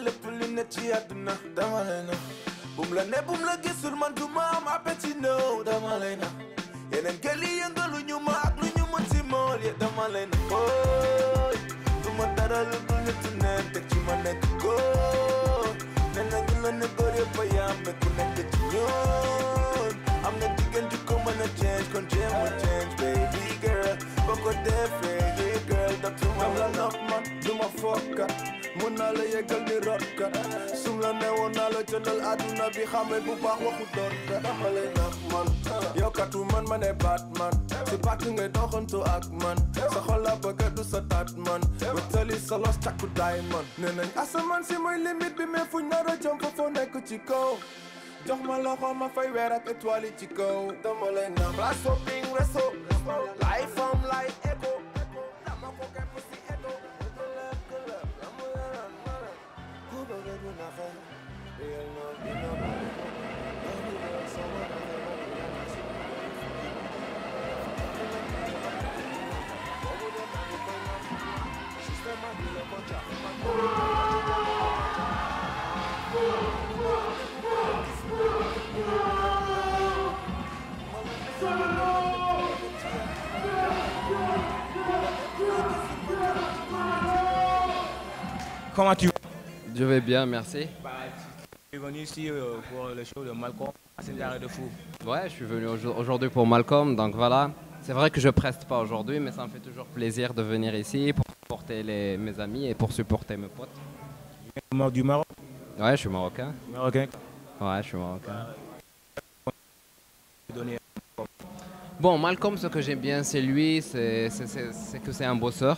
lépp li ne ci àdduna dama lay nax bum la ne bum la gisul man du ma am appétit no dama lay nax yeneen gel yi yëngalu ñu ma ak lu ñu mën si mool ye dama lay nax ooy du ma dara lu dul nitu neen teg ci ma nekk góor nee na ñu la ne góor yëpp a yam mais ku nekk ci ñoon am na jigéen ju ko mën a change kon jéem a change baby girl boo ko defee yeah girl dam la nax man du ma fokkat mun naa la yeggal ni rotkat sum la newoon naa la jëndal àdduna bi xamee bu baax waxu dootkat dama lay nax man yow katu man ma ne Batman si pàkk ngay doxantu ak man sa xol la bëgg du sa taat man wetali sa los càkku diamond nee nañ asamaan si mooy limite bi mais fuñ nar a jëm fa foo nekk ci kaw jox ma loxo ma fay weer ak étoile ci kaw dama lay nax place shopping resto life am like echo dama ko kepp si eto Comment tu vas? Je vais bien, merci. Tu es venu ici pour le show de Malcolm, c'est une arrêt de fou. Ouais, je suis venu aujourd'hui pour Malcolm, donc voilà. C'est vrai que je preste pas aujourd'hui, mais ça me fait toujours plaisir de venir ici pour supporter mes amis et pour supporter mes potes. Tu es du Maroc? Ouais, je suis marocain. Marocain? Ouais, je suis marocain. Bon, Malcolm, ce que j'aime bien, c'est lui, c'est que c'est un bosseur.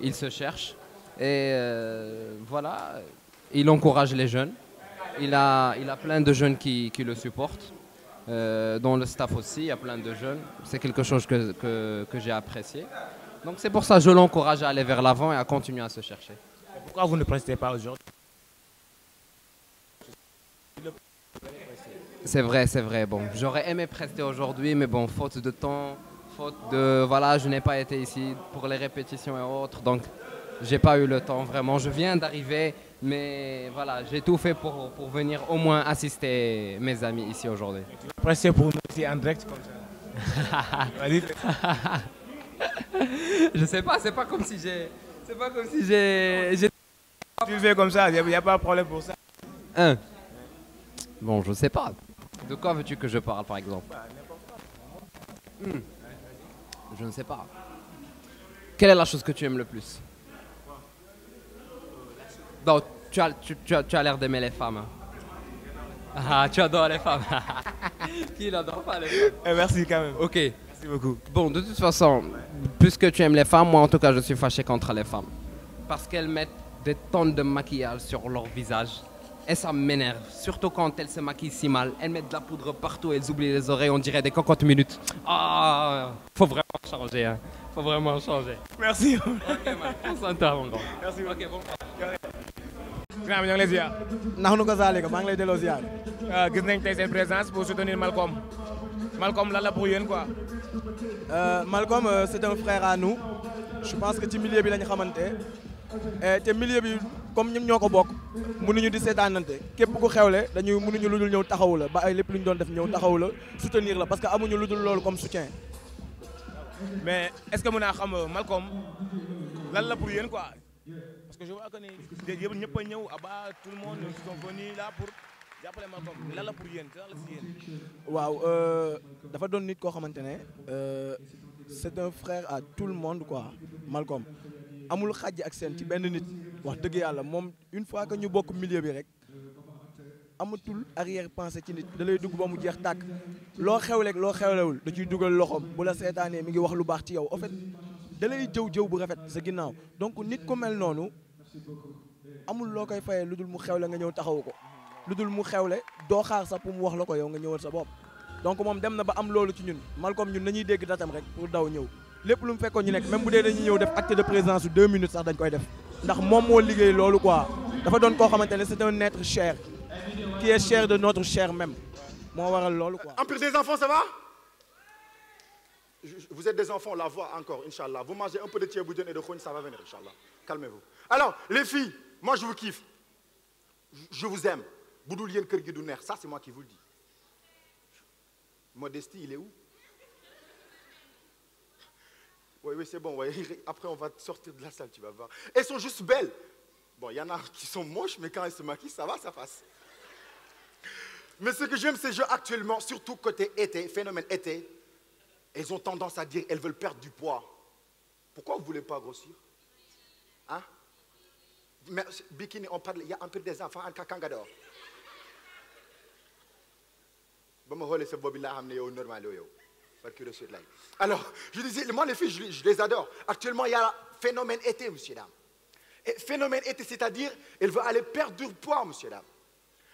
Il se cherche. Et voilà, il encourage les jeunes. Il a plein de jeunes qui le supportent. Dans le staff aussi, il y a plein de jeunes. C'est quelque chose que j'ai apprécié. Donc c'est pour ça que je l'encourage à aller vers l'avant et à continuer à se chercher. Et pourquoi vous ne prestez pas aujourd'hui? C'est vrai. Bon, j'aurais aimé prester aujourd'hui, mais bon, faute de temps, faute de... Voilà, je n'ai pas été ici pour les répétitions et autres, donc j'ai pas eu le temps, vraiment. Je viens d'arriver, mais voilà, j'ai tout fait pour venir au moins assister mes amis ici aujourd'hui. Tu vas prester pour nous ici en direct comme ça? Vas-y. Je sais pas, c'est pas comme si j'ai... Tu le fais comme ça, il n'y a pas de problème pour ça. Hein? Bon, je sais pas. De quoi veux-tu que je parle, par exemple? Je ne sais pas. Quelle est la chose que tu aimes le plus? Non, tu as l'air d'aimer les femmes. Ah, tu adores les femmes. Qui n'adore pas les femmes? Merci quand même. Ok. Merci beaucoup. Bon, de toute façon, puisque tu aimes les femmes, moi en tout cas, je suis fâché contre les femmes. Parce qu'elles mettent des tonnes de maquillage sur leur visage. Et ça m'énerve, surtout quand elles se maquillent si mal. Elles mettent de la poudre partout, elles oublient les oreilles, on dirait des cocottes minutes. Ah, faut vraiment changer, hein. Faut vraiment changer. Merci. Ok, man, prends soin de toi, mon grand. Merci. Ok, bon. Grand bi ñoo ngi lay ziar. nax nu ko Zalika maa ngi lay delloo ziar. Gis nañ tey seen présence pour soutenir Malcolm. Malcolm lan la pour yéen quoi? Malcolm c'est un frère à nous. Je pense que ci milieu bi lañ xamante te milieu bi comme ñun ñoo ko bokk mënuñu di seetaanante képp ku xewle dañuy mënuñu lu dul ñëw taxawu la ba ay lépp lu ñu doon def ñëw taxawu la soutenir la parce que amuñu lu dul loolu comme soutien. Mais est-ce que mën naa xam Malcolm lan la pour yéen quoi? Parce que je vois que ni yëpp ñëpp a ñëw Abba tout le monde ils sont venus là pour jàppale Malcolm lan la pour yéen lan la si yéen. waaw dafa doon nit koo xamante ne c'est un frère à tout le monde quoi Malcolm amul xàjj ak seen ci benn nit wax dëgg yàlla moom une fois que ñu bokk milieu bi rek amatul arrière pensée ci nit da lay dugg ba mu jeex tàkk loo xewleeg loo xewlewul da ciy dugal loxoom bu la seetaanee mi ngi wax lu baax ci yow en fait da lay jëw bu rafet sa ginnaaw donc nit ku mel noonu amul loo koy fayee lu dul mu xewle nga ñëw taxawu ko lu dul mu xewle doo xaar sax pour mu wax la ko yow nga ñëwal sa bopp donc moom dem na ba am loolu ci ñun Malcolm ñun nañuy dégg datam rek pour daw ñëw lépp lu mu fekkoon ñu nekk même bu dee dañuy ñëw def acte de présence su 2 minutes sax dañ koy def ndax moom moo liggéey loolu quoi dafa doon koo xamante ne c'est un être cher qui est cher de notre chair même moo waral loolu quoi. Empire des enfants, ça va? Vous êtes des enfants, la voix encore, Inch'Allah. Vous mangez un peu de thieboudienne et de khougne, ça va venir, Inch'Allah. Calmez-vous. Alors, les filles, moi je vous kiffe. je vous aime. Boudoul yen kër gi du neex, ça c'est moi qui vous le dis. Modestie, il est où? Oui, oui, c'est bon. Ouais. Après, on va sortir de la salle, tu vas voir. Elles sont juste belles. Bon, il y en a qui sont moches, mais quand elles se maquillent, ça va, ça passe. Mais ce que j'aime, c'est que actuellement, surtout côté été, phénomène été, elles ont tendance à dire qu'elles veulent perdre du poids. Pourquoi vous ne voulez pas grossir? Hein? Mais bikini, on parle, il y a un peu des enfants en Kakangador. Alors, je disais, moi les filles, je les adore. Actuellement, il y a phénomène été, monsieur, dame. Et phénomène été, c'est-à-dire, elle veut aller perdre du poids, monsieur, dame.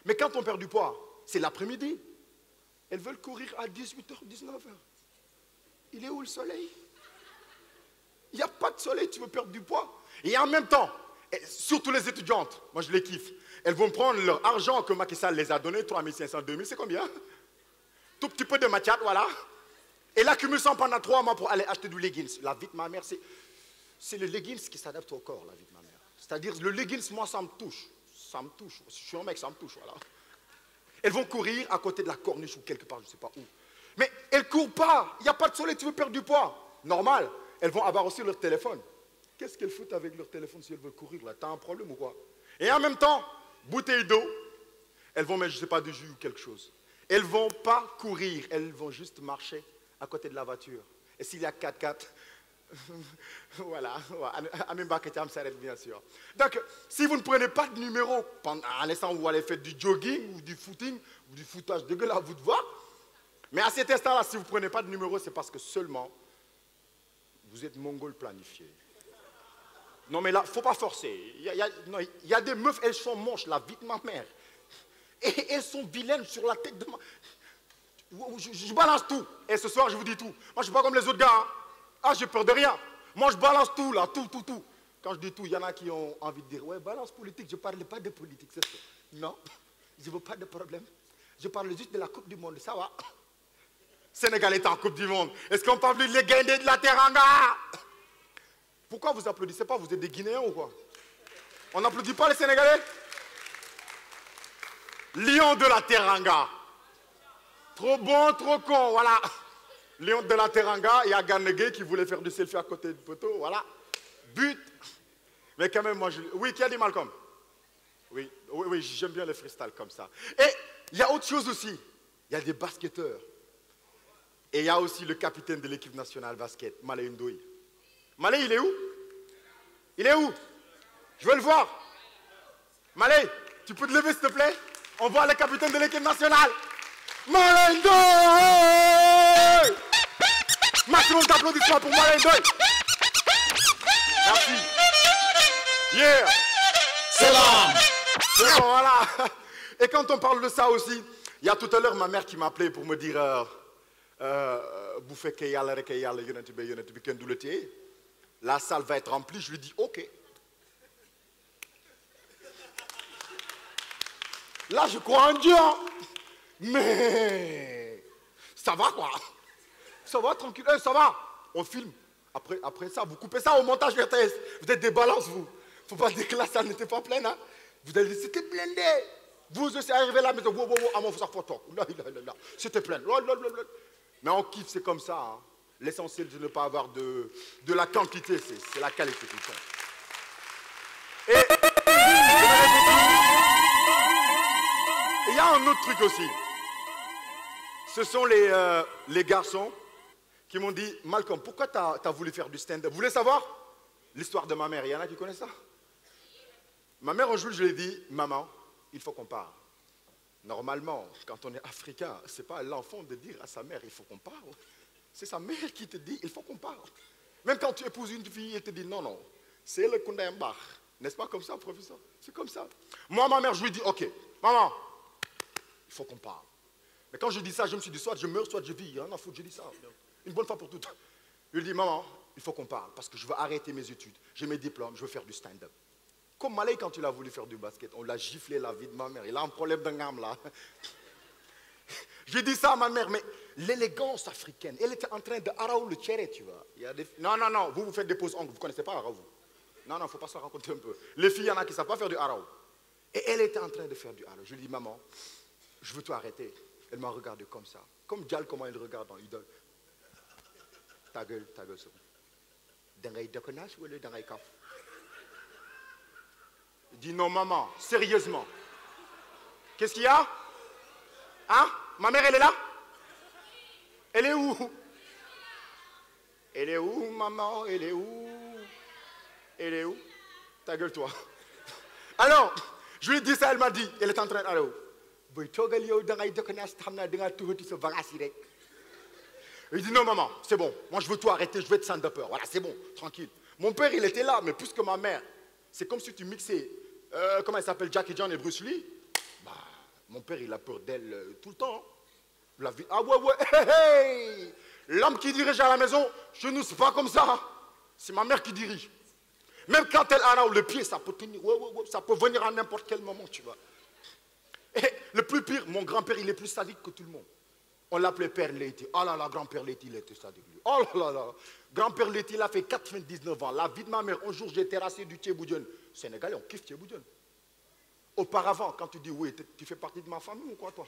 Mais quand on perd du poids, c'est l'après-midi. Elles veulent courir à 18h, 19h. Il est où le soleil? Il n'y a pas de soleil, tu veux perdre du poids. Et en même temps, surtout les étudiantes, moi je les kiffe, elles vont prendre leur argent que Macky Sall les a donné, 3500, 2000, c'est combien? Tout petit peu de matière, voilà. Et là, accumule ça pendant 3 mois pour aller acheter du leggings. La vie de ma mère, c'est le leggings qui s'adapte au corps, la vie de ma mère. C'est-à-dire, le leggings, moi, ça me touche. Ça me touche. Je suis un mec, ça me touche, voilà. Elles vont courir à côté de la corniche ou quelque part, je ne sais pas où. Mais elles ne courent pas. Il n'y a pas de soleil, tu veux perdre du poids. Normal. Elles vont avoir aussi leur téléphone. Qu'est-ce qu'elles foutent avec leur téléphone si elles veulent courir, là? T'as un problème ou quoi? Et en même temps, bouteille d'eau, elles vont mettre, je ne sais pas, du jus ou quelque chose. Elles ne vont pas courir, elles vont juste marcher à côté de la voiture. Et s'il y a 4x4, voilà, Amim s'arrête bien sûr. Donc, si vous ne prenez pas de numéro, à l'instant où vous allez faire du jogging ou du footing, ou du footage de gueule à vous de voir, mais à cet instant-là, si vous ne prenez pas de numéro, c'est parce que seulement vous êtes mongol planifié. Non, mais là, il ne faut pas forcer. Il y a des meufs, elles sont moches, la vie de ma mère. Et elles sont vilaines sur la tête de ma... Je balance tout. Et ce soir, je vous dis tout. Moi, je ne suis pas comme les autres gars. Hein. Ah, j'ai peur de rien. Moi, je balance tout, là, tout. Quand je dis tout, il y en a qui ont envie de dire, ouais, balance politique. Je ne parle pas de politique, c'est ça. Non, je ne veux pas de problème. Je parle juste de la Coupe du Monde, ça va. Sénégal est en Coupe du Monde. Est-ce qu'on parle de les Guindés de la Teranga? Pourquoi vous applaudissez pas? Vous êtes des Guinéens ou quoi? On n'applaudit pas les Sénégalais? Lion de la Teranga. Trop bon, trop con, voilà. Lion de la Teranga, il y a Ganegé qui voulait faire du selfie à côté du poteau, voilà. But. Mais quand même, moi, je... Oui, qui a dit Malcolm? Oui, j'aime bien les freestyle comme ça. Et il y a autre chose aussi. Il y a des basketteurs. Et il y a aussi le capitaine de l'équipe nationale basket, Malé Ndoye. Malé, il est où? Il est où? Je veux le voir. Malé, tu peux te lever, s'il te plaît? On voit le capitaine de l'équipe nationale. Malé Ndoye! Maximum d'applaudissements pour Malé Ndoye. Merci. Yeah! C'est là! C'est bon, voilà. Et quand on parle de ça aussi, il y a tout à l'heure ma mère qui m'a appelé pour me dire la salle va être remplie. Je lui dis ok. Là, je crois en Dieu. Hein. Mais ça va quoi? Ça va tranquille, ça va. On filme. Après ça, vous coupez ça au montage RTS. Vous êtes des balances, vous. Faut pas dire que la salle n'était pas pleine. Hein. Vous allez dire c'était blindé. Vous aussi arrivez là, mais à mon photo. C'était plein. Mais on kiffe, c'est comme ça. Hein. L'essentiel, c'est de ne pas avoir de la quantité, c'est la qualité qui compte. Et il y a un autre truc aussi. Ce sont les garçons qui m'ont dit, Malcolm, pourquoi tu as voulu faire du stand-up? Vous voulez savoir l'histoire de ma mère? Il y en a qui connaissent ça? Ma mère, un jour, je lui ai dit, maman, il faut qu'on parle. Normalement, quand on est africain, ce n'est pas l'enfant de dire à sa mère, il faut qu'on parle. C'est sa mère qui te dit, il faut qu'on parle. Même quand tu épouses une fille, elle te dit, non, c'est le Kundayambar. N'est-ce pas comme ça, professeur? C'est comme ça. Moi, ma mère, je lui dis, ok, maman, il faut qu'on parle. Mais quand je dis ça, je me suis dit, soit je meurs, soit je vis. Rien à foutre, je dis ça. Une bonne fois pour toutes. Je lui dis, maman, il faut qu'on parle, parce que je veux arrêter mes études. J'ai mes diplômes, je veux faire du stand-up. Comme Malay, quand il a voulu faire du basket, on l'a giflé la vie de ma mère. Il a un problème d'un gamme là. J'ai dit ça à ma mère, mais l'élégance africaine, elle était en train de araou le tchéré, tu vois. Il y a des... Non, vous faites des poses ongles, vous ne connaissez pas araou. Non, il ne faut pas se raconter un peu. Les filles, il y en a qui ne savent pas faire du araou. Et elle était en train de faire du halo. Je lui dis, maman, je veux tout arrêter. Elle m'a regardé comme ça. Comme Dial, comment il regarde dans Idole. Ta gueule, c'est bon. Dangay déconnasse ou dangay kaf? Il dit, non, maman, sérieusement. Qu'est-ce qu'il y a? Hein? Ma mère, elle est là? Elle est où? Elle est où, maman? Elle est où? Elle est où? Ta gueule, toi. Alors, je lui ai dit ça, elle m'a dit, elle est en train de... Alors, il dit, non, maman, c'est bon. Moi, je veux tout arrêter, je veux être stand-upper. Voilà, c'est bon, tranquille. Mon père, il était là, mais plus que ma mère. C'est comme si tu mixais, comment il s'appelle, Jackie Chan et Bruce Lee. Bah, mon père, il a peur d'elle tout le temps. La vie... Ah ouais, ouais, hey, hey. L'homme qui dirige à la maison, chez nous, c'est pas comme ça. C'est ma mère qui dirige. Même quand elle a le pied, ça peut tenir, ça peut venir à n'importe quel moment, tu vois. Et le plus pire, mon grand-père, il est plus sadique que tout le monde. On l'appelait Père Leiti. Oh là là, grand-père Leiti, il était sadique, lui. Oh là là, grand-père Leiti, il a fait 99 ans. La vie de ma mère, un jour, j'ai terrassé du Tchéboudion. Sénégalais, on kiffe Tchéboudion. Auparavant, quand tu dis, oui, tu fais partie de ma famille ou quoi, toi?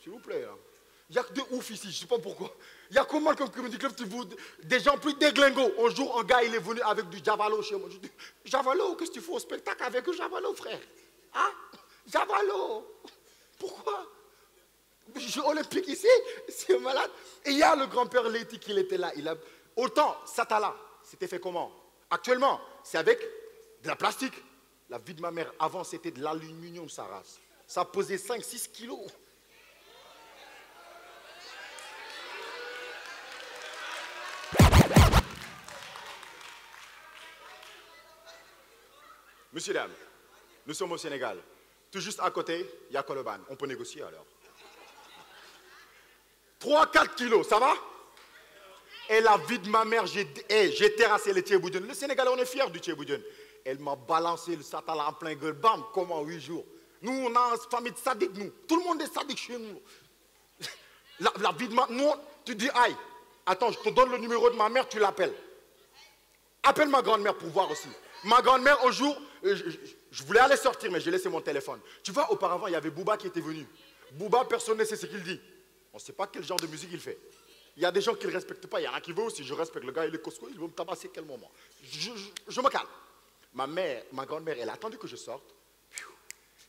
S'il vous plaît, là. Il n'y a que des ouf ici, je ne sais pas pourquoi. Il y a comment comme Comedy Club, des gens plus déglingos. Un jour, un gars, il est venu avec du Javalo chez moi. Je dis, Javalo, qu'est-ce que tu fais au spectacle avec un Javalo, frère? Hein? Javalo? Pourquoi? Je suis olympique ici, c'est malade. Et il y a le grand-père Leiti qui était là. Autant, Satala, c'était fait comment? Actuellement, c'est avec de la plastique. La vie de ma mère, avant, c'était de l'aluminium, sa race. Ça pesait 5-6 kilos. Monsieur, dames, nous sommes au Sénégal. Tout juste à côté, il y a Colobane. On peut négocier alors. 3-4 kilos, ça va? Et la vie de ma mère, j'ai terrassé le Tchéboudion. Le Sénégalais, on est fiers du Tchéboudion. Elle m'a balancé le satala en plein gueule. Bam, comment 8 jours. Nous, on a une famille de sadiques, nous. Tout le monde est sadique chez nous. La vie de ma... Nous, tu dis, aïe, attends, je te donne le numéro de ma mère, tu l'appelles. Appelle ma grand-mère pour voir aussi. Ma grand-mère, un jour, je voulais aller sortir, mais j'ai laissé mon téléphone. Tu vois, auparavant, il y avait Booba qui était venu. Booba, personne ne sait ce qu'il dit. On ne sait pas quel genre de musique il fait. Il y a des gens qui ne le respectent pas. Il y en a qui veulent aussi. Je respecte le gars, il est Costco, il veut me tabasser quel moment. Je me calme. Ma grand-mère, elle a attendu que je sorte.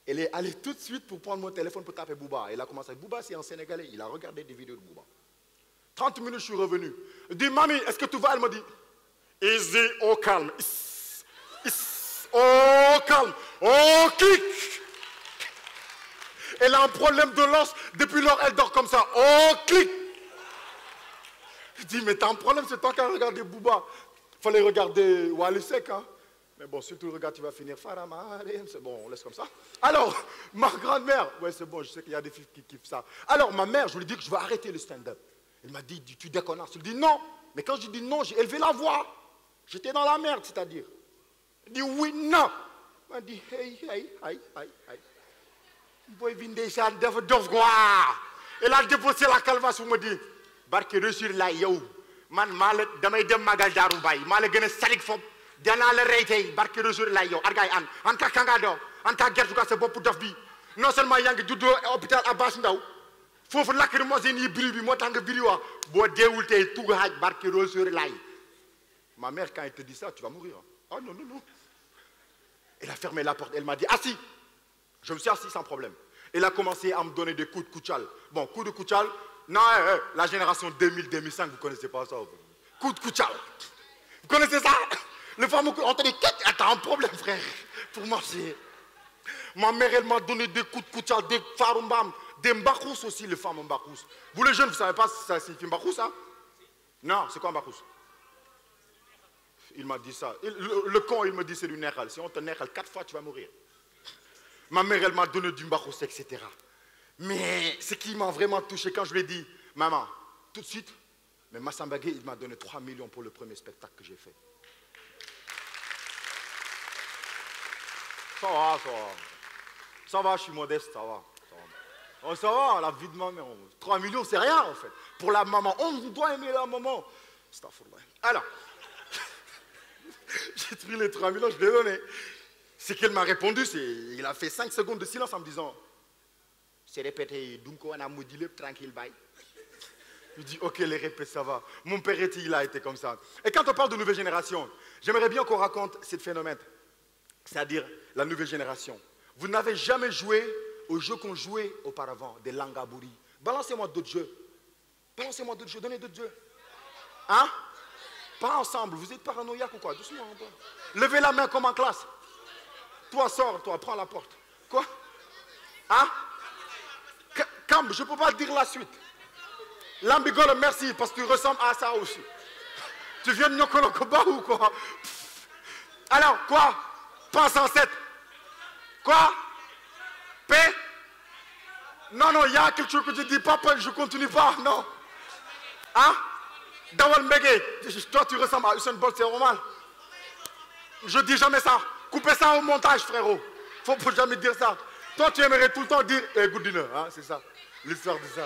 Elle est allée tout de suite pour prendre mon téléphone pour taper Booba. Elle a commencé. Booba, c'est un Sénégalais. Il a regardé des vidéos de Booba. 30 minutes, je suis revenu. Je dis, mamie, est-ce que tout va? Elle me dit, easy, au calme. Oh, calme. Oh, clic. Elle a un problème de l'os. Depuis lors, elle dort comme ça. Oh, clic. Je dis, mais t'as un problème, c'est toi qui as regardé Booba. Il fallait regarder Wally Seck, hein. Mais bon, si tu le regardes, tu vas finir Faramare. C'est bon, on laisse comme ça. Alors, ma grand-mère, ouais, c'est bon, je sais qu'il y a des filles qui kiffent ça. Alors, ma mère, je lui dis que je vais arrêter le stand-up. Elle m'a dit, tu déconnes. Je lui dis non. Mais quand je dis non, j'ai élevé la voix. J'étais dans la merde, c'est-à-dire. Elle dit oui, non. Elle m'a dit, hey. Boy, Vindéchan, dof quoi. Elle a déposé la calvasse, elle me dit, barke reçur la yow. Man, mal, damay dem magal daru bay. Mal gëna salik fop. Dana la reytey, barke reçur la yow. Argay an. Anta kanga do. Anta gertu ka sa bop dof bi. Non seulement yang juddo hôpital Abbas Ndaw. Fofu lacrymogène yi biri bi moo tax nga biri wa. Bo deewul tey tugu haj barke reçur la. Ma mère, quand elle te dit ça, tu vas mourir. Ah non. Elle a fermé la porte. Elle m'a dit, assis. Je me suis assis sans problème. Elle a commencé à me donner des coups de Kouchal. Bon, coups de Kouchal, non, la génération 2000-2005, vous ne connaissez pas ça. Coup de Kouchal. Vous connaissez ça? Le fameux coup, on te dit, t'as un problème, frère, pour marcher. Ma mère, elle m'a donné des coups de Kouchal, des farumbam, des mbakous aussi, les femmes mbakous. Vous les jeunes, vous ne savez pas si ça signifie mbakous, ça? Non, c'est quoi mbakous? Il m'a dit ça. Le con, il me dit c'est du nehal. Si on te nehal 4 fois, tu vas mourir. Ma mère, elle m'a donné du mbakous, etc. Mais ce qui m'a vraiment touché quand je lui ai dit, maman, tout de suite, mais Massamba Gueye, il m'a donné 3 millions pour le premier spectacle que j'ai fait. Ça va, je suis modeste, ça va. Oh, ça va, la vie de ma mère. 3 millions, c'est rien en fait. Pour la maman, on doit aimer la maman. Alors, j'ai pris les 3 millions, je l'ai donné. Ce qu'il m'a répondu, c'est il a fait 5 secondes de silence en me disant c'est répété, donc on a modulé tranquille, bye. Je dis ok, les répètes, ça va. Mon père, il a été comme ça. Et quand on parle de nouvelle génération, j'aimerais bien qu'on raconte ce phénomène, c'est-à-dire la nouvelle génération. Vous n'avez jamais joué aux jeux qu'on jouait auparavant, des Langabouri. Balancez-moi d'autres jeux. Balancez-moi d'autres jeux, donnez d'autres jeux. Hein? Pas ensemble, vous êtes paranoïaque ou quoi? Doucement un peu. Levez la main comme en classe. Toi, sors, toi, prends la porte. Quoi? Hein? Camp, je ne peux pas dire la suite. Lambigolo, merci, parce que tu ressembles à ça aussi. Tu viens de Nyokolokoba ou quoi? Alors, quoi? Pense en 7. Quoi? P? Non, non, il y a quelque chose que tu dis, papa, je ne continue pas, non. Hein? Dawal Mbege, toi tu ressembles à Usain Bolt, c'est normal. Je dis jamais ça. Coupez ça au montage, frérot. Faut pas jamais dire ça. Toi, tu aimerais tout le temps dire good dinner, hein, c'est ça. L'histoire de ça.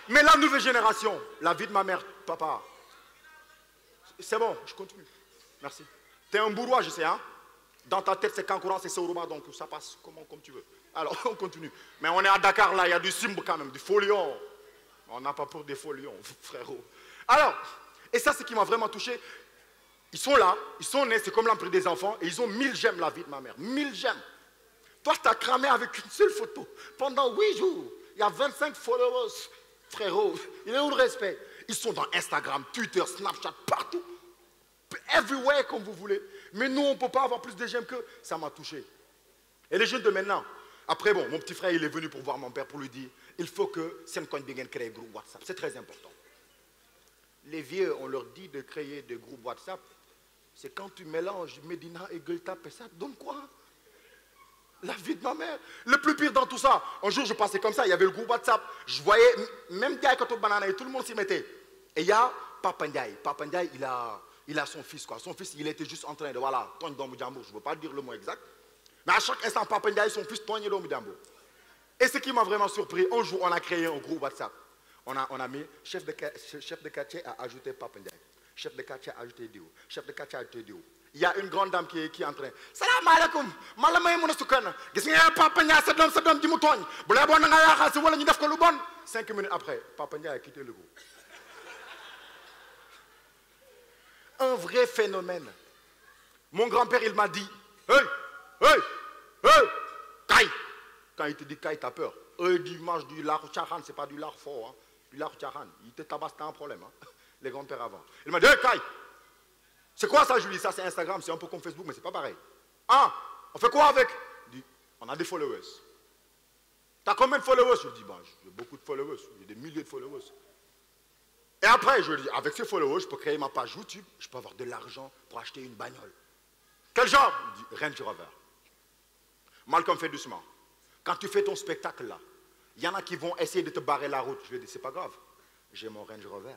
Mais la nouvelle génération, la vie de ma mère, papa. C'est bon, je continue. Merci. T'es un bourrois, je sais, hein. Dans ta tête, c'est Kankourang, c'est Sauroma, donc ça passe comme tu veux. Alors, on continue. Mais on est à Dakar, là, il y a du Simba quand même, du folion. On n'a pas pour des folions, frérot. Alors, et ça, c'est ce qui m'a vraiment touché. Ils sont là, ils sont nés, c'est comme l'empire des enfants, et ils ont 1000 j'aime la vie de ma mère. 1000 j'aime. Toi, tu as cramé avec une seule photo. Pendant 8 jours, il y a 25 followers. Frérot, il est où le respect? Ils sont dans Instagram, Twitter, Snapchat, partout. Everywhere, comme vous voulez. Mais nous, on ne peut pas avoir plus de j'aime que ça m'a touché. Et les jeunes de maintenant. Après, bon, mon petit frère, il est venu pour voir mon père pour lui dire il faut que Sencoin Bingen crée un groupe WhatsApp. C'est très important. Les vieux, on leur dit de créer des groupes WhatsApp. C'est quand tu mélanges Medina et Gueltap et ça donne quoi? La vie de ma mère. Le plus pire dans tout ça, un jour je passais comme ça, il y avait le groupe WhatsApp. Je voyais, même Ndiaye Kato Banana, et tout le monde s'y mettait. Et il y a Papa Ndiaye. Papa Ndiaye, il a son fils, quoi. Son fils, il était juste en train de, voilà, Togne Domou Djambo. Je ne veux pas dire le mot exact. Mais à chaque instant, Papa Ndiaye, son fils, Togne Domou Djambo. Et ce qui m'a vraiment surpris, un jour, on a créé un groupe WhatsApp. On a mis, chef de quartier a ajouté Papa Ndiaye. Chef de quartier a ajouté Dio. Chef de quartier a ajouté Dio. Il y a une grande dame qui est en train. Salam alaikum. Malamay mounasukana. Gis nga Papa Ndiaye sa dom di mu togn. Bu lay bon nga yaxal ci wala ñu def ko lu bon. 5 minutes après, Papa Ndiaye a quitté le groupe. Un vrai phénomène. Mon grand-père, il m'a dit hey, hey, hey, Kai. Quand il te dit Kai, t'as peur. Eux, ils mangent du lard tcharan, c'est pas du lard fort. Hein. Du lard tcharan. Il te tabasse, t'as un problème. Hein. Les grands-pères avant. Il m'a dit hey, Kai. C'est quoi ça, Julie? Ça, c'est Instagram, c'est un peu comme Facebook, mais c'est pas pareil. Ah, on fait quoi avec? Il dit, on a des followers. T'as combien de followers? Je lui dis, bah, j'ai beaucoup de followers, j'ai des milliers de followers. Et après, je lui dis, avec ces followers, je peux créer ma page YouTube, je peux avoir de l'argent pour acheter une bagnole. Quel genre? Il dit, Range Rover. Malcolm, fais doucement. Quand tu fais ton spectacle là, il y en a qui vont essayer de te barrer la route. Je lui dis, c'est pas grave, j'ai mon Range Rover.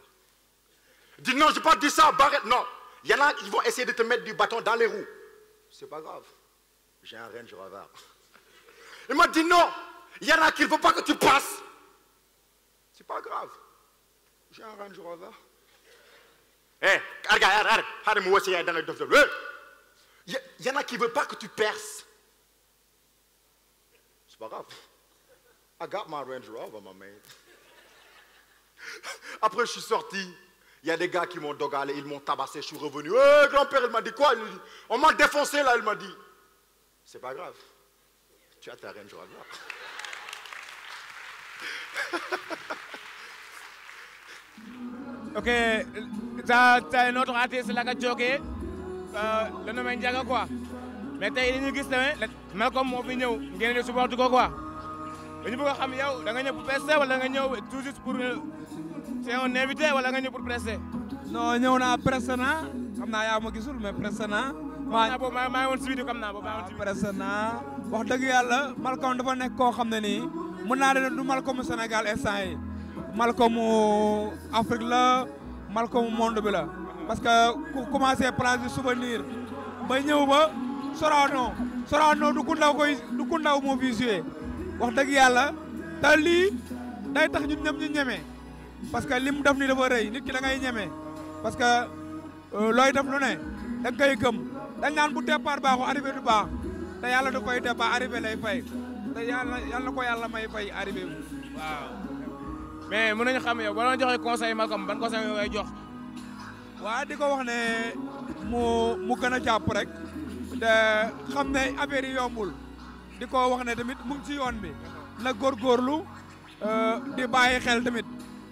Il dit, non, je n'ai pas dit ça, barrer, non. Il y en a qui vont essayer de te mettre du bâton dans les roues. C'est pas grave. J'ai un Range Rover. Il m'a dit non. Il y en a qui ne veulent pas que tu passes. C'est pas grave. J'ai un Range Rover. Il y en a qui ne veulent pas que tu perces. C'est pas grave. I got my Range Rover, my man. Après, je suis sorti. Il y a des gars qui m'ont dogalé, ils m'ont tabassé, je suis revenu. Hey, grand-père, il m'a dit quoi? Il dit, on m'a défoncé là, il m'a dit. C'est pas grave. Tu as ta Range Rover. Ok, t'as un autre artiste là qui a choqué, le nom est Ndiaga quoi. Mais t'as une guise Malcolm moo fi ñëw ngeen di supporté ko quoi. dañu bëgg a xam yow da nga ñëw pour prester wala nga ñëw tout juste pour. C'est un invité wala nga ñëw pour prester? Non, ñëw naa prester naa xam naa yaa ma gisul mais prester naa. maa ngi woon si vidéo xam naa boobu maa ngi woon si prester naa wax dëgg yàlla Malcolm dafa nekk koo xam ne nii mën naa ne du Malcolm Sénégal instant yi Malcolm Afrique la Malcolm monde bi la parce que ku commencé place du souvenir ba ñëw ba Sorano du ku ndaw moo fi joué wax dëgg yàlla te lii day tax ñun ñëpp ñu ñeme. parce que li mu def ni dafa rëy nit ki da ngay ñeme parce que looy def lu ne da nga koy gëm dañ naan bu départ baaxu arrivé du baax te yàlla du fay te ba arrivé lay fay te yàlla na ko yàlla may fay arrivé waaw mais mën nañu xam yow ba doon joxe conseil Malcom ban conseil nga koy jox. waa di ko wax ne mu gën a jàpp rek te xam ne affaire yi yombul di ko wax ne tamit mu ngi ci yoon bi na góorgóorlu di bàyyi xel tamit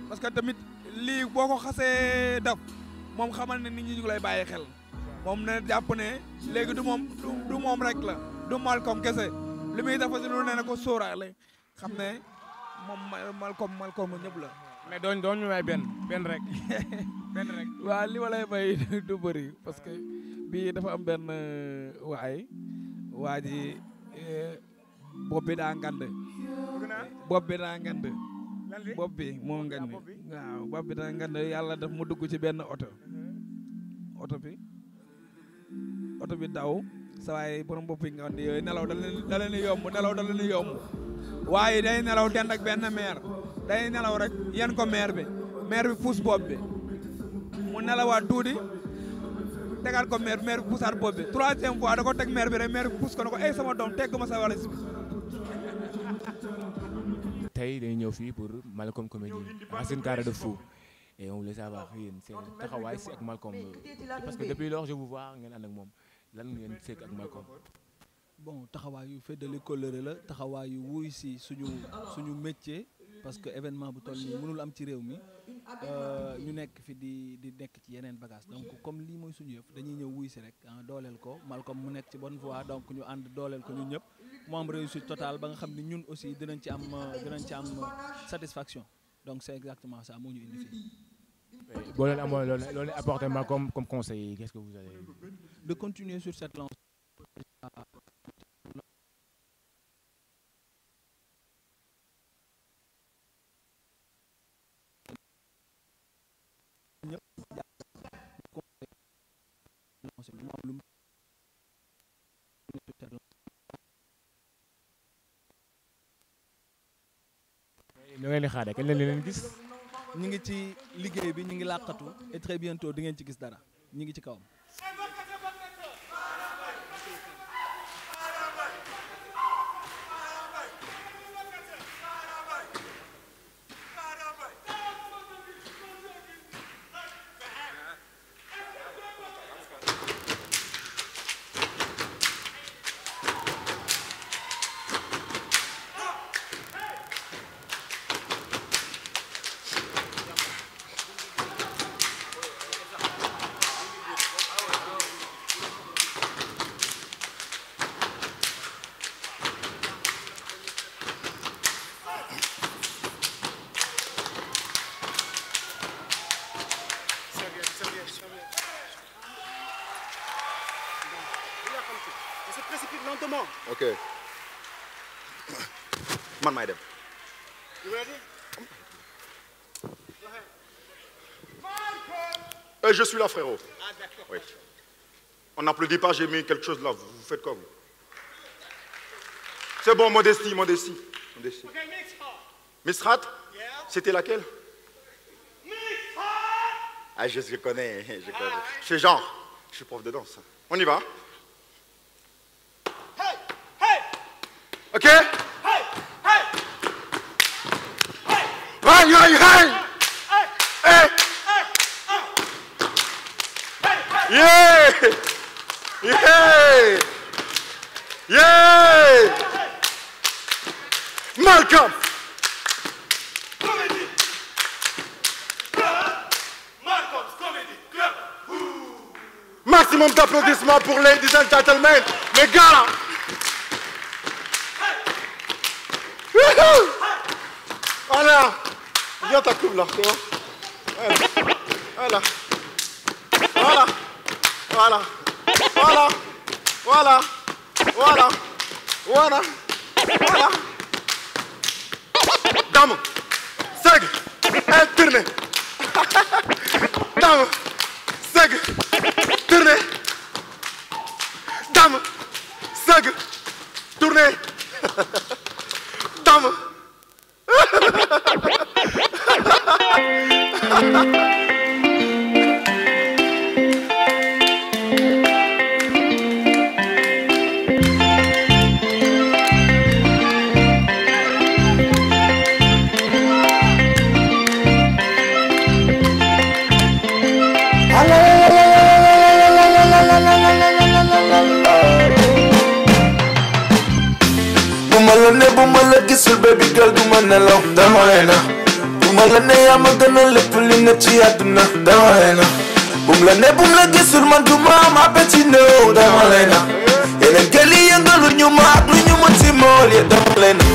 parce que tamit lii boo ko xasee def moom xamal ne nit ñi ñu lay bàyyi xel moom ne jàpp ne léegi du moom rek la du Malcom kese li muy dafa si lu ne na ko sóoraale xam ne moom Malcom ñëpp la. mais doon ñu may benn rek benn rek. waaw li ma lay may du bëri parce que bii dafa am benn waa ji bopp bi daa ngand bopp bi daa ngand bopp bi moo ngand waaw bopp bi daa ngand yàlla daf mu dugg ci benn oto bi daw sa waay borom bopp yi ngand yooyu nelaw da leen yomb waaye day nelaw dend ak benn meer day nelaw rek yen ko meer bi puus bopp bi mu nelawaat tuuti tegaat ko meer bi puusaat bopp bi troisième fois da ko teg meer bi rek meer bi puus ko ne ko ay sama doom teg ma sa walis bi. tey dañuy ñëw fii pour Malcom Comédie Racine Carré de Fou et on voulait savoir yéen seen taxawaay si ak Malcom parce que depuis lors je vous vois ngeen ànd ak moom lan ngeen sekk ak Malcom. bon taxawaay yu feddali kóllëre la taxawaay yu wuy si suñu métier parce que événement bu toll nii mënul am ci réew mi ñu nekk fi di nekk ci yeneen bagage donc comme lii mooy suñu yëf dañuy ñëw wuy si rek dooleel ko Malcom mu nekk ci bonne voie donc ñu ànd dooleel ko ñun ñëpp mu am réussite totale ba nga xam ne ñun aussi dinañ ci am satisfaction donc c'est exactement ça moo ñu indi fii. boo leen amoon loolu apporté Malcom comme conseil qu'est-ce que vous allez. de continuer sur cette lancée. ñu ngi leen di xaar kañ leen gis. ñu ngi ci liggéey bi ñu ngi làqatu et très bientôt di ngeen ci gis dara ñu ngi ci kawam. On se précipite lentement. Ok. Man maay dem. Je suis là, frérot. Ah, d'accord. Oui. On n'applaudit pas, j'ai mis quelque chose là. Vous faites quoi, vous? C'est bon, modestie. Okay, Mistrat? Yeah. C'était laquelle? Mistrat! Ah, je connais. Je fais genre. Je suis prof de danse. On y va? Hey! Ok? Hey! Hey! Yeah! Malcom! Comédie! Malcom's Comedy Club! Maximum d'applaudissements pour ladies and gentlemen, les gars là! Voilà! Viens ta coupe là, c'est bon? Voilà. Dame, seg, tournez. Dame, seg, tournez. Dame, seg, tournez. Dame. bu ma la ne bu ma la gisul baby girl du ma nelaw dama lay nax bu ma la ne yaa ma gën a lépp li ne ci àdduna dama lay nax bum la ne bum la gisul man du ma am appétit no dama lay nax yeneen gel yi yëngalu ñu ma ak lu ñu mën ci mool ya dama lay nax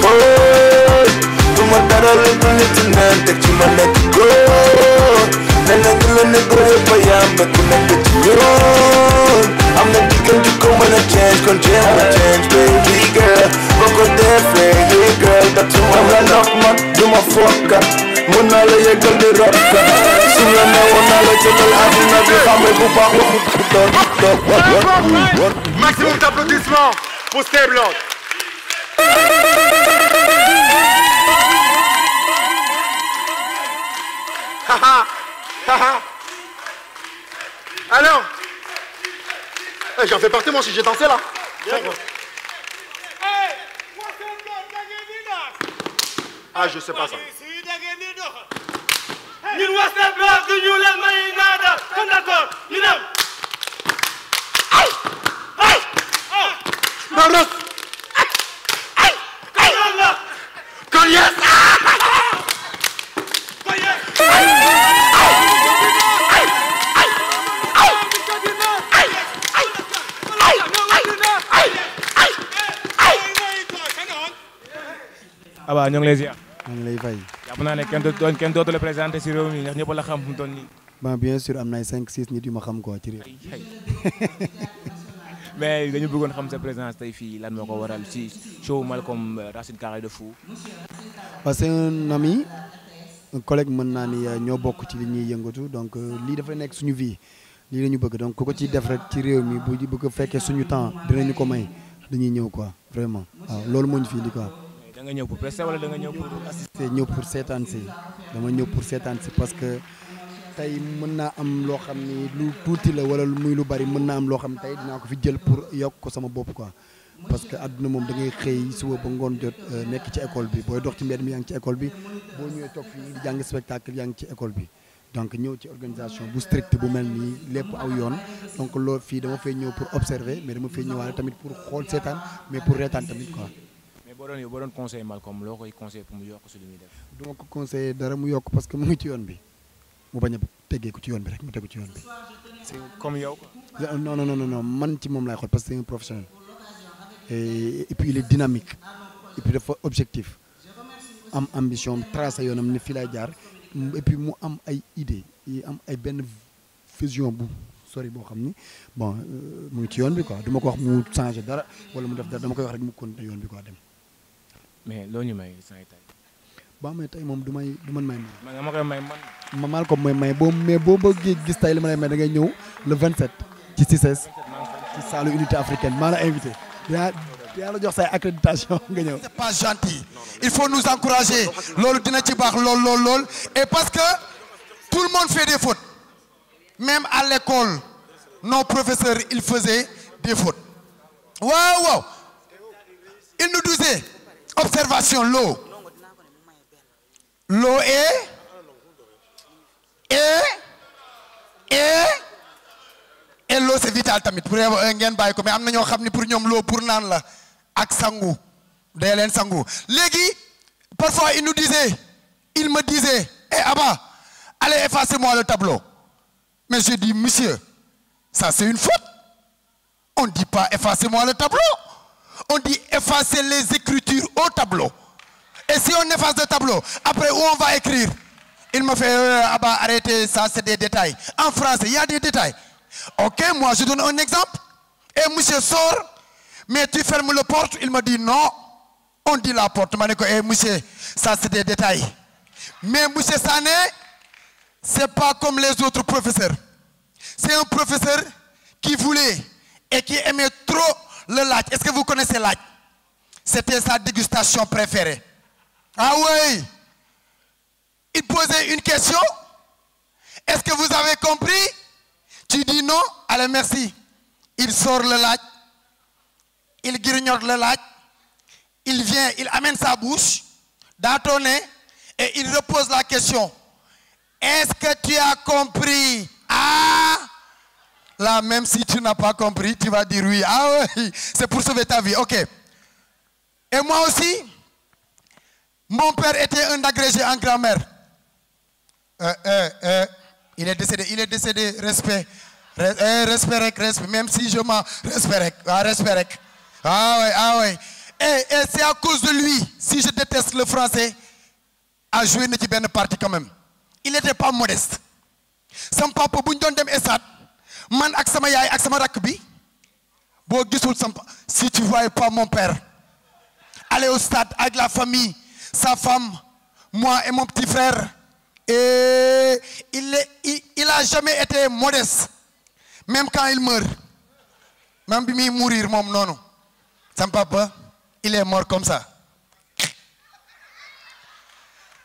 du ma dara lu dul nit neen teg ci ma nekk góor ne la ñu la ne góor yëpp a yam ba ku nekk ci ñoon am na diggante ko mën a change kon jéem a change baby girl boo ko defee yeah girl datu ma la nopp man du ma fokkat mën naa la yeggal di rokkat su la ne woon naa la jëndal àdduna bi xam bu baax waxu Maximum d'applaudissements pour Stay Blonde. Alors, j'en fais partie moi si j'ai dansé là. Ah, je sais pas ça. Aba ñoo ngi lay ziar. maa ngi lay fay. jàpp naa ne kenn dootu la présenté si réew mi ndax ñëpp la xam fu mu toll nii. bon bien sûr am na ay 5-6 nit yu ma xam quoi ci réew. mais dañu bëggoon xam sa présence tey fii lan moo ko waral si show Malcolm Racine Carré de Fou. waaw c'est un ami un collègue mën naa ni ñoo bokk ci li ñuy yëngatu donc lii dafa nekk suñu vie lii la ñu bëgg donc ku ko ciy def rek ci réew mi bu bëgg a fekkee suñu temps dinañu ko may dañuy ñëw quoi vraiment waaw loolu moo ñu fi indi quoi. da nga ñëw pour prester wala da nga ñëw pour assister. ñëw pour seetaan si dama ñëw pour seetaan si parce que tey mën naa am loo xam ni lu tuuti la wala muy lu bari mën naa am loo xam tey dinaa ko fi jël pour yokk ko sama bopp quoi parce que àdduna moom da ngay xëy suba ba ngoon jot nekk ci école bi booy dox ci mbedd mi yaa ngi ci école bi boo ñëwee toog fii di jàng spectacle yaa ngi ci école bi donc ñëw ci organisation bu strict bu mel nii lépp aw yoon donc loolu fii dama fay ñëw pour observer mais dama fay ñëwaale tamit pour xool seetaan mais pour reetaan tamit quoi. boo doon conseil Malcolm loo koy conseil pour mu yokk si li muy def. du ma ko conseillé dara mu yokk parce que mu ngi ci yoon bi mu bañ a teggee ko ci yoon bi rek mu tegu ci yoon bi. c'est comme yow quoi. non man ci moom laay xool parce que c'est un professionnel et puis il est dynamique et puis dafa objectif am ambition tracé yoonam ne fii lay jaar et puis mu am ay idées yi am ay benn vision bu sori boo xam ni bon mu ngi ci yoon bi quoi du ma ko wax mu changé dara wala mu def dara dama koy wax rek mu continuer yoon bi quoi dem. mais loo ñu may saa tey. ba may tey moom du man may. man nga ma koy may man. ma Malcolm mooy may boo bëggee gis tey li ma lay may da ngay ñëw le 27 ci CICES ci salle unité africaine maa la invité yaa la jox say accréditation nga ñëw. c'est pas gentil il faut nous encourager loolu dina ci baax lool et parce que tout le monde fait des fautes même à l'école nos professeurs ils faisaient des fautes waaw il nous disait observation l'eau et l'eau c'est vital tamit pour ngeen bàyyi ko mais am na ñoo xam ni pour ñoom l'eau pour naan la ak sangu day leen sangu léegi parfois il me disait Abba allez effacez-moi le tableau mais je dis monsieur ça c'est une faute on dit pas effacez-moi le tableau on dit effacer les écritures au tableau et si on efface le tableau après où on va écrire il me fait Abba arrêtez ça c'est des détails en français il y a des détails ok moi je donne un exemple et monsieur sort mais tu fermes le porte il me dit non on dit la porte ma ne ko monsieur ça c'est des détails mais monsieur Sané c'est pas comme les autres professeurs c'est un professeur qui voulait et qui aimait trop le laaj est-ce que vous connaissez laaj c'était sa dégustation préférée ah oui il posait une question est-ce que vous avez compris tu dis non allez merci il sort le laaj il grignote le laaj il vient il amène sa bouche dans ton nez et il repose la question est-ce que tu as compris ah là même si tu n'as pas compris tu vas dire oui ah oui c'est pour sauver ta vie ok Et moi aussi, mon père était un agrégé en grammaire. Il est décédé, respect. Respect, même si je m'en respect. Ah ouais. Et c'est à cause de lui, si je déteste le français, à jouer na ci benn partie quand même. Il n'était pas modeste. Sam papa bu ñu doon dem stade man ak sama yaay ak sama rakk bi boo gisul si tu voyais pas mon père aller au stade avec la famille, sa femme, moi et mon petit frère, et il a jamais été modeste. Même quand il meurt, même bi muy mourir moom noonu sam papa il est mort comme ça.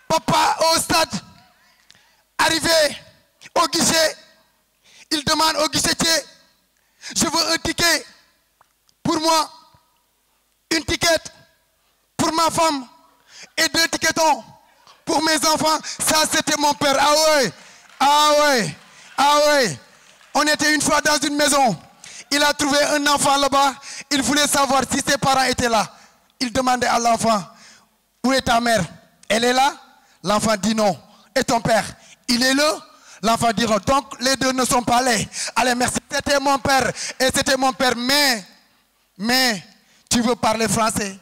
Papa au stade, arrivé au guichet, il demande au guichetier, je veux un ticket pour moi, une ticket pour ma femme et 2 ticketons pour mes enfants. Ça c'était mon père. Ah ouais. On était une fois dans une maison. Il a trouvé un enfant là-bas. Il voulait savoir si ses parents étaient là. Il demandait à l'enfant, où est ta mère? Elle est là? L'enfant dit non. Et ton père? Il est là? L'enfant dit non. Donc les deux ne sont pas là. Allez, merci. C'était mon père. Et c'était mon père. Mais, tu veux parler français?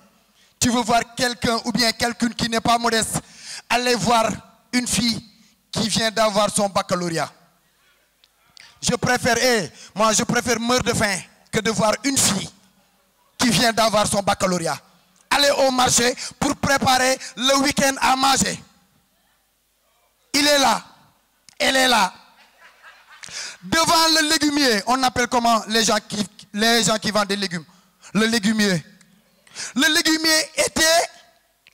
Tu veux voir quelqu'un ou bien quelqu'une qui n'est pas modeste? Allez voir une fille qui vient d'avoir son baccalauréat. Je préfère meurer de faim que de voir une fille qui vient d'avoir son baccalauréat. Aller au marché pour préparer le week-end à manger. Il est là. Elle est là. Devant le légumier, on appelle comment les gens qui vendent des légumes? Le légumier. Le légumier était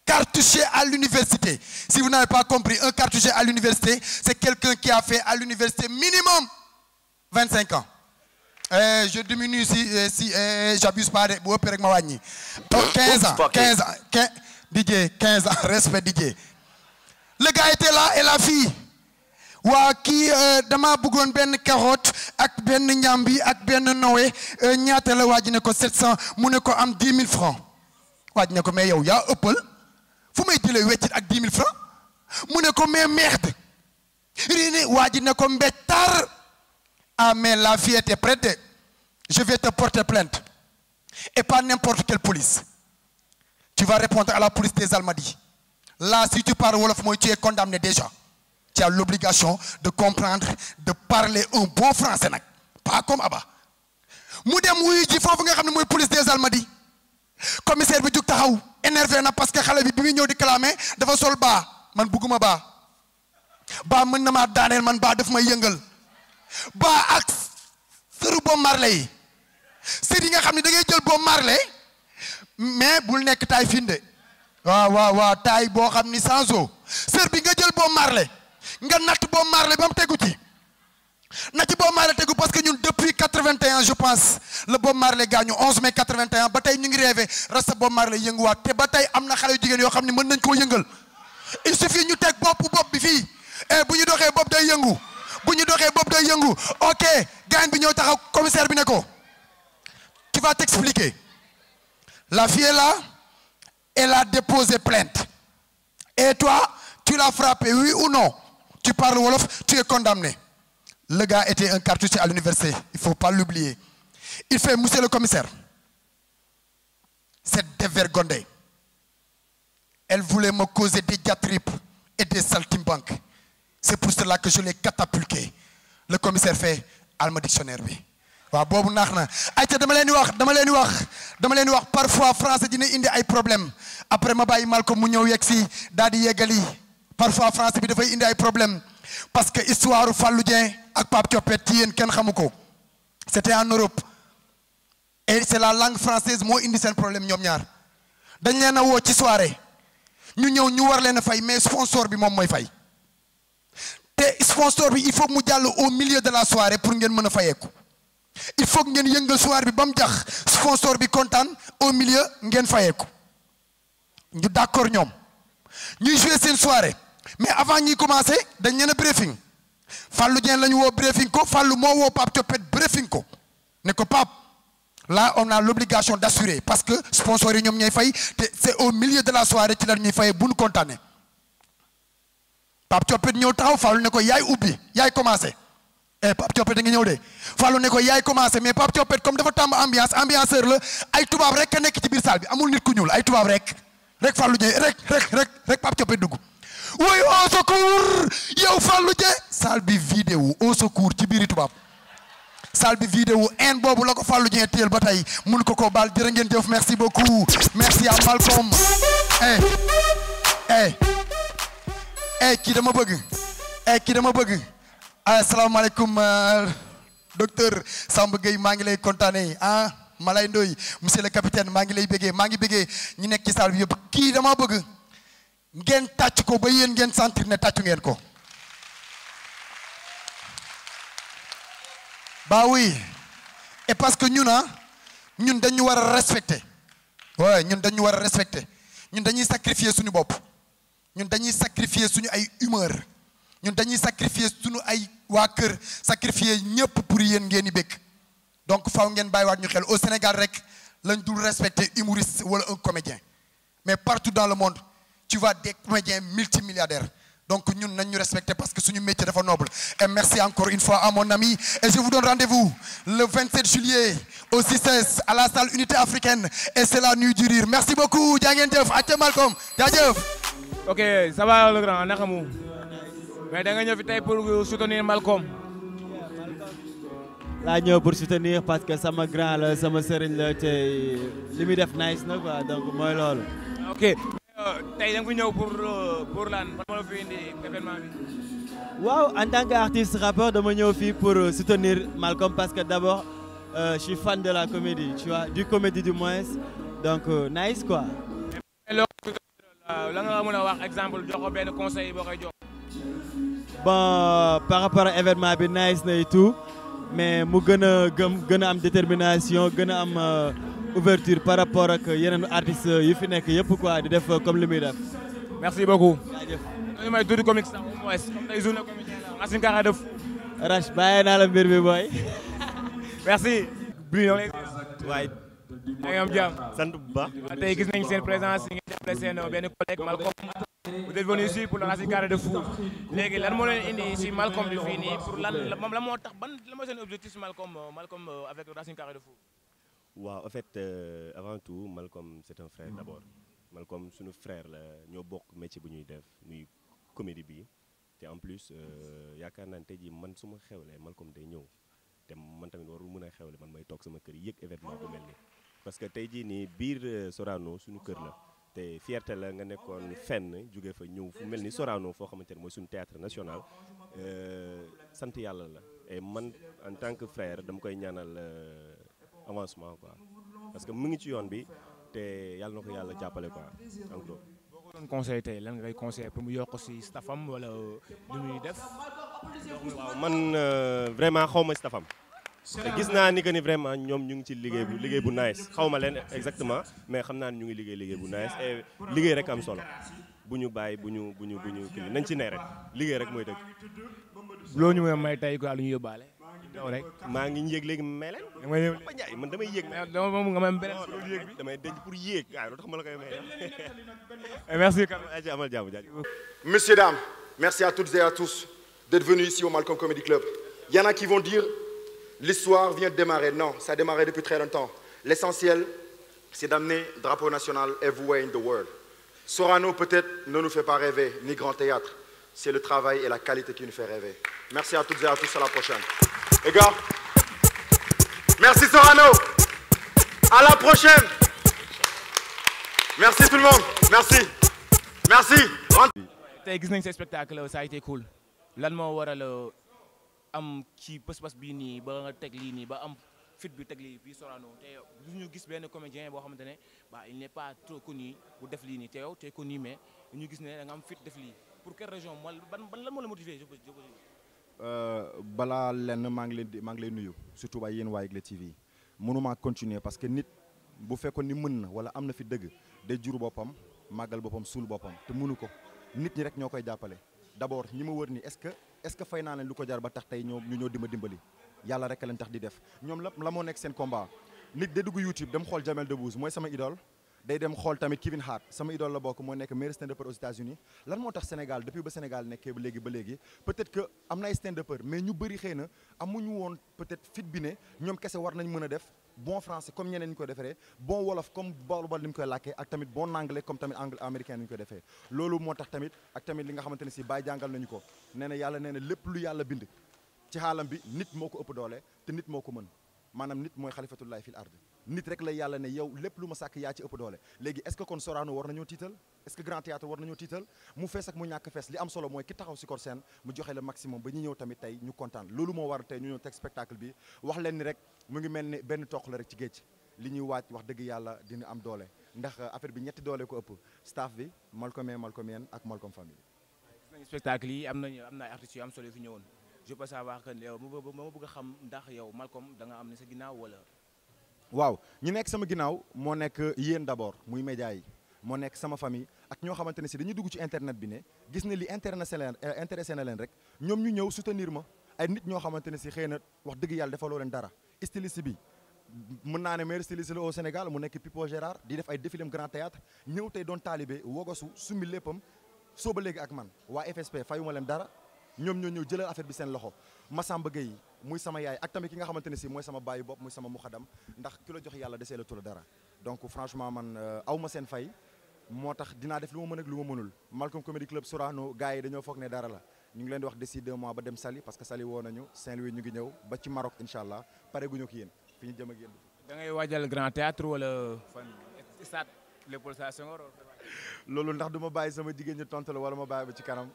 cartouché à l'université. Si vous n'avez pas compris, un cartouché à l'université, c'est quelqu'un qui a fait à l'université minimum 25 ans. Je diminue si j'abuse pas de 15 ans. 15 ans, respect DJ. Le gars était là et la fille. waa kii dama bëggoon benn carotte ak benn ñambi ak benn nowe ñaata la waa ji ne ko 700 mu ne ko am 10 000 francs. waa ji ne ko mais yow yaa ëppal fu may jëlee weccit ak 10 000 francs mu ne ko mais merde rini waa ji ne ko mbettar. Ah mais la fille était prête. Je vais te porter plainte. Et pas n'importe quelle police. Tu vas répondre à la police des Almadies. Là, si tu parles wolof, moi, tu es condamné déjà. Tu as l'obligation de comprendre, de parler un bon français. Pas comme Abba. Moudem oui, il faut que la police des Almadies. Commissaire bi juk taxaw énervé na parce que xalé bi bi ñëw di clamé dafa sol ba man bëgguma ba mën na ma daanel man ba daf may yëngal ba ak sëru Bob Marley sër yi nga xam ne da ngay jël Bob Marley mais bul nekk taay finde waaw taay boo xam ni sans eau sër bi nga jël Bob Marley nga natt Bob Marley ba mu tegu ci na ci Bob Marley tegu parce que ñun depuis 81 je pense le Bob Marley gaañu 11 mai 81 ba tey ñu ngi rêvé rasta Bob Marley yënguwaat te ba tey am na xale yu jigéen yoo xam ne mën nañ koo yëngal il suffit ñu teg bopp bi fii bu ñu doxee bopp day yëngu bu ñu doxee bopp day yëngu ok gaañ bi ñëw taxaw commissaire bi ne ko tu vas t'expliquer. La fille est là, elle a déposé plainte et toi tu l'as frappé, oui ou non? Tu parles wolof, tu es condamné. Le gars était un cartouché à l'université, il ne faut pas l'oublier. Il fait, monsieur le commissaire, cette dévergondée, elle voulait me causer des diatribes et des saltimbanques. C'est pour cela que je l'ai catapulté. Le commissaire fait Alma dictionnaire bi. Wa bobu naxna. Ayta dama len di wax parfois français dina indi ay problème. Après ma bayyi Malcolm mu ñew yexi daal di yegali. Parfois français bi da fay indi ay problème parce que histoire Fallou Dieng ak Pape Thiopet ci yeen ken xamuko. C'était en Europe. Et c'est la langue française moo indi sen problème ñom ñaar. Dañ leena wo ci soirée. Ñu ñew ñu war leena fay mais sponsor bi mom moy fay. Te sponsor bi il faut mu jall au milieu de la soirée pour ngeen mëna fayeku. Il faut que ngeen yëngal soirée bi bam jax sponsor bi kontaan au milieu ngeen fayeku. Ñu d'accord ñom. Ñuy jouer seen soirée mais avant ñuy commencer dañ leena briefing. Fallou Dieng lañu wo briefing ko Fallou mo wo Pape Thiopet briefing ko. Ne ko Pape là on a l'obligation d'assurer parce que sponsors yi ñoom ñooy fay te c'est au milieu de la soirée ci la ñuy fay bu ñu kontaanee Pape Thiopet ñëw taxaw Fallou ne ko yaay ubbi yaay commencé Pape Thiopet da nga ñëw de Fallou ne ko yaay commencé mais Pape Thiopet comme dafa tàmm ambianceur la ay tubaab rek ka nekk ci biir salle bi amul nit ku ñuul ay tubaab rek Fallou Dieng rek Pape Thiopet dugg woy au secours yow Fallou Dieng salle bi vidéo au secours ci biiri tubaab salle bi vidéo en boobu la ko Fallou Dieng téel ba tey mun ko baal jërë ngeen jëf merci beaucoup merci à Malcolm kii dama bëgg asalaamaaleykum docteur Samba Gueye maa ngi lay kontaane Malay Ndoye monsieur le capitaine maa ngi lay béggee maa ngi béggee ñi nekk ci salle bi yëpp kii dama bëgg ngeen tàcc ko ba yéen ngeen sentir ne tàccu ngeen ko bah oui et parce que ñun dañu war a respecter waaye ñun dañu war a respecter ñun dañuy sacrifier suñu bopp ñun dañuy sacrifier suñu ay humeur ñun dañuy sacrifier suñu ay waa kër sacrifier ñëpp pour yéen ngeen di bëgg donc faaw ngeen bàyyiwaat ñu xel au Sénégal rek lañ dul respecter humoriste wala un comédien mais partout dans le monde tu vois des comédiens multimilliardaires donc ñun nañ ñu respecter parce que suñu métier dafa noble et merci encore une fois à mon ami et je vous donne rendez-vous le 27 juillet au 6 à la salle Unité africaine et c'est la nuit du rire merci beaucoup jaa ngeen jëf acca Malcolm jaajëf. ok ça va le grand naka mu mais da nga ñëw fi tey pour soutenir Malcolm. laa ñëw pour soutenir parce que sama grand la sama sëriñ la te li muy def nice na quoi donc mooy loolu. ok tey da nga fi ñëw pour lan fan moo la fi indi événement bi. waaw en tant qu'artiste rappeur dama ñëw fii pour soutenir Malcolm parce que d'abord je suis fan de la comédie tu vois du comédie du moins donc nice quoi. la nga mën a wax exemple jox ko benn conseil boo koy jox. bon par rapport à événement bi nice na et tout mais mu gën a am détermination gën a am ouverture par rapport ak yeneen artistes yu fi nekk yëpp quoi di def comme li muy def. merci beaucoup. jaajëf. ñu may tuuti comique sax au moins comme tey journée comédien la Racine Cara def. Rach bàyyi naa la mbir mi booy. merci. Bruno lay. waay. da ngay am jàmm. sant bu baax. tey gis nañ seen présence yi ngeen jàppale seen benn collègue Malcolm. vous êtes venu ici pour la Racine Cara de Fou. léegi lan moo leen indi si Malcolm bi fii nii pour lan moo tax lan mooy seen objectif si Malcolm avec Racine Cara de Fou. waaw en fait avant tout Malcolm c'est un frère d'abord Malcolm suñu frère la ñoo bokk métier bu ñuy def muy comédie bi te en plus yaakaar naa ne tey jii man su ma xewlee Malcolm day ñëw te man tamit warul mën a xewle man may toog sama kër yëg événement bu mel nii parce que tey jii nii biir Sorano suñu kër la te fierté la nga nekkoon fenn jóge fa ñëw fu mel ni Sorano foo xamante ne mooy suñu théâtre national sant yàlla la et man en tant que frère dama koy ñaanal avancement quoi parce que mu ngi ci yoon bi te yàlla na ko yàlla jàppale quoi en gros. boo ko doon conseillé tey lan ngay conseillé pour mu yokk si staffam wala lu muy def. waaw man vraiment xaw ma staffam te gis naa ni que ni vraiment ñoom ñu ngi ci liggéey bu nice xaw ma leen exactement mais xam naa ne ñu ngi liggéey bu nice et liggéey rek am solo bu ñu bàyyi bu ñu kii nañ ci ne rek liggéey rek mooy dëgg. loo ñu may tey quoi lu ñu yóbbaale. rek maa ngi yéeg léegi may leen. Papa Ndiaye man damay yéeg. dama nga may beneen pour yéeg bi. damay denc pour yéeg waaw loolu tax ma la koy may. merci. amal jàmm jaajëf. Messieurs, dames, merci à toutes et à tous d'être venus ici au Malcolm Comedy Club. Il y en a qui vont dire l'histoire vient de démarrer. Non, ça a démarré depuis très longtemps. L'essentiel, c'est d'amener le drapeau national everywhere in the world. Sorano peut-être ne nous fait pas rêver, ni grand théâtre. C'est le travail et la qualité qui nous fait rêver. Merci à toutes et à tous, à la prochaine. Les gars, merci Sorano. À la prochaine. Merci tout le monde. Merci. Merci. tey gis nañ ce spectacle ça a été cool lan moo waral am ci pas-pas bii nii ba nga teg lii nii ba am fit bi teg lii bii Sorano te yow ñu gis benn comédien boo xamante ne bah il n'est pas trop connu bu def lii nii te yow te connu mais ñu gis ne da nga am fit def lii pour quelle région ban lan moo la motivé balaa lenn maa ngi lay nuyu surtout waaye yéen waa Yegle TV mënuma continuer parce que nit bu fekkoon ni mën na wala am na fi dëgg day jur boppam màggal boppam suul boppam te mënu ko nit ñi rek ñoo koy jàppale d'abord ñi ma wër ni est-ce que fay naa leen lu ko jar ba tax tey ñu ñoo dimbali yàlla rek lañ tax di def ñoom la moo nekk seen combat nit day dugg YouTube dem xool Jamel Debbouze mooy sama idole day dem xool tamit Kevin Hart sama idole la bokk moo nekk meilleur stand-upper aux États-Unis lan moo tax Sénégal depuis ba Sénégal nekkee ba léegi peut-être que am na ay stand-upper mais ñu bëri xëy na amuñu woon peut-être fit bi ne ñoom kese war nañ mën a def bon français comme ñeneen ñu koy defaree bon wolof comme boolbal ni ñu koy làkkee ak tamit bon anglais comme tamit anglais américain ni ñu koy defee loolu moo tax tamit ak tamit li nga xamante ne si Baye jàngal nañu ko nee na yàlla nee na lépp lu yàlla bind ci xaalam bi nit moo ko ëpp doole te nit moo ko mën maanaam nit mooy xalifatullahi fil ard nit rek la yàlla ne yow lépp lu ma sàkk yaa ci ëpp doole léegi est-ce que kon Sorano war nañoo tiital est-ce que Grand Théâtre war nañoo tiital mu fees ak mu ñàkk fees li am solo mooy ki taxaw si kor scène mu joxe le maximum ba ñu ñëw tamit tey ñu kontaan loolu moo war tey ñu ñëw teg spectacle bi wax leen ni rek mu ngi mel ni benn toq la rek ci géej li ñuy waaj wax dëgg yàlla dina am doole ndax affaire bi ñetti doole ko ëpp staff bi Malcomien ak Malcom famille. gis nañu spectacle yi am na ay artistes yu am solo yu fi ñëwoon je peux savoir que yow ma bëgg a xam ndax yow Malcom da nga am ne sa ginnaaw wala. waaw ñi nekk sama ginnaaw moo nekk yéen d'abord muy média yi moo nekk sama famille ak ñoo xamante ne si dañuy dugg ci internet bi ne gis ne li intéressé na leen rek ñoom ñu ñëw soutenir ma ay nit ñoo xamante ne si xëy na wax dëgg yàlla defaloo leen dara styliste bi mën naa ne meilleur styliste la au Sénégal mu nekk Pipo Gérard di def ay défilé Grand Théâtre ñëw tey doon taalibe wogosu summi léppam soo ba léegi ak man waa FSP fayuma leen dara ñoom ñoo ñëw jëlal affaire bi seen loxo Massamba Gueye muy sama yaay ak tamit ki nga xamante ne si mooy sama baayu bopp muy sama muxadam ndax ki la jox yàlla desee la tula dara donc franchement man aw ma seen fay moo tax dinaa def lu ma mën ak lu ma mënul Malcom Comedy Club Sorano gars yi dañoo foog ne dara la ñu ngi leen di wax d'ici 2 mois ba dem Saly parce que Saly woo nañu Saint-Louis ñu ngi ñëw ba ci Maroc incha allah pare guñu ko yéen fi ñu jëm ak yéen. da ngay waajal Grand Théâtre wala fan stade Léopold Sédar Senghor. loolu ndax du ma bàyyi sama jigéen ñi tontu la wala ma bàyyi ba ci kanam.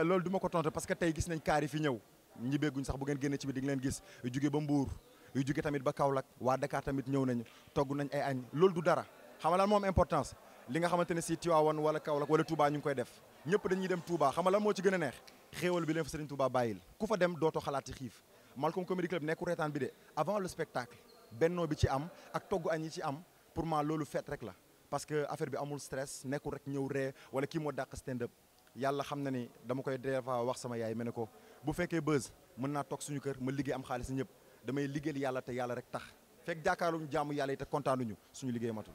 loolu du ma ko tontu parce que tey gis nañ kaar yi fi ñëw ñibbeeguñ sax bu ngeen génne ci bi di nga leen gis yu jóge ba Mbour yu jóge tamit ba Kaolack waa Dakar tamit ñëw nañu togg nañ ay añ loolu du dara xam nga lan moom importance li nga xamante ne si Tivaouane wala Kaolack wala Touba ñu ngi koy def ñëpp dañuy dem Touba xam nga lan moo ci gën a neex xéewal bi leen fa Serigne Touba bàyyil ku fa dem dootoo xalaat ci xiif Malcom Comedy Club nekkul reetaan bi de avant le spectacle bennoo bi ci am ak togg añ yi ci am pour moi loolu fête rek la parce que affaire bi amul stress nekkul rek ñëw ree wala kii moo dàq stand up yàlla xam na ni dama koy defa wax sama yaay mel ne ko bu fekkee buzz mën naa toog suñu kër ma liggéey am xaalis ñëpp damay liggéeyal yàlla te yàlla rek tax fekk jàkkaarluñu jaamu yàlla yi te kontaanuñu suñu liggéey matul.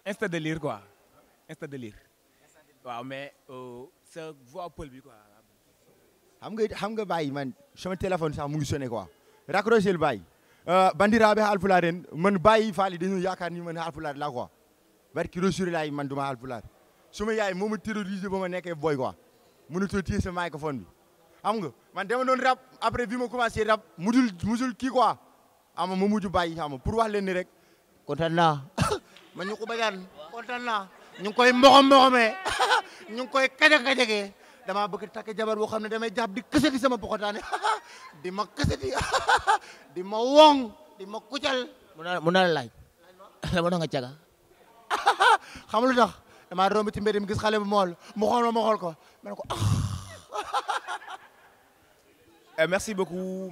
Insta de lire quoi Insta de lire waaw mais sa voix pël bi quoi. xam nga bàyyi man sama téléphone sax mu ngi sonné quoi raccroché le bàyyi bandiraɓe haalpulaar en man bàyyi faali dañu yaakaar ni man haalpulaar la quoi barki Rasulullah man duma haalpulaar suma yaay moo ma terrorisé ba ma nekkee boy quoi mënutoo téye sa microphone bi xam nga man dama doon rap après bi ma commencé rap musul kii quoi ama ma mujj bàyyi xam nga pour wax leen ni rek kontaan naa man ñu ko bañaan kontaan naa ñu ngi koy mboxomee ñu ngi koy kajak-kajagee damaa bëgg takk jabar boo xam ne damay jàpp di kësati sama poxotaane di ma kësati di ma woŋ di ma kucal mu na la laaj dama doon nga caga xam lu tax damaa romb ci mbedd mi gis xale bu mool mu xool ma xool ko ma ne ko merci beaucoup.